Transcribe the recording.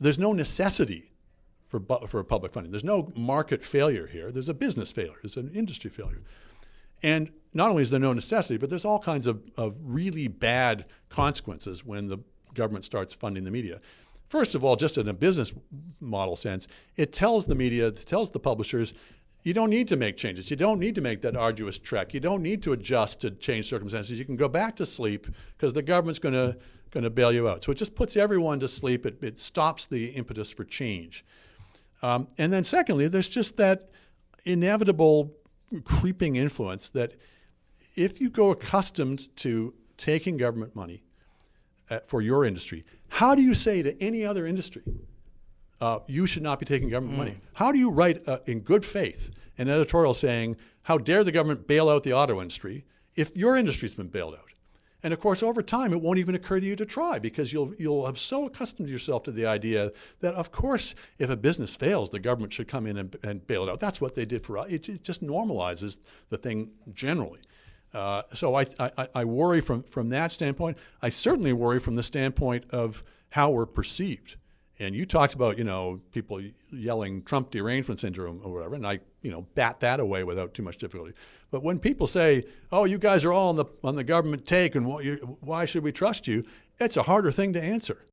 there's no necessity for public funding. There's no market failure here. There's a business failure. There's an industry failure. And not only is there no necessity, but there's all kinds of really bad consequences when the government starts funding the media. First of all, just in a business model sense, it tells the media, it tells the publishers, you don't need to make changes. You don't need to make that arduous trek. You don't need to adjust to change circumstances. You can go back to sleep because the government's going to bail you out. So it just puts everyone to sleep. It stops the impetus for change. And then secondly, there's just that inevitable creeping influence that if you go accustomed to taking government money for your industry, how do you say to any other industry, you should not be taking government money? How do you write in good faith an editorial saying, how dare the government bail out the auto industry if your industry's been bailed out? And of course, over time, it won't even occur to you to try because you'll have so accustomed yourself to the idea that, of course, if a business fails, the government should come in and bail it out. That's what they did for us. It just normalizes the thing generally. So I worry from that standpoint. I certainly worry from the standpoint of how we're perceived. And you talked about, people yelling Trump derangement syndrome or whatever, and I, bat that away without too much difficulty. But when people say, oh, you guys are all on the government take and why should we trust you? It's a harder thing to answer.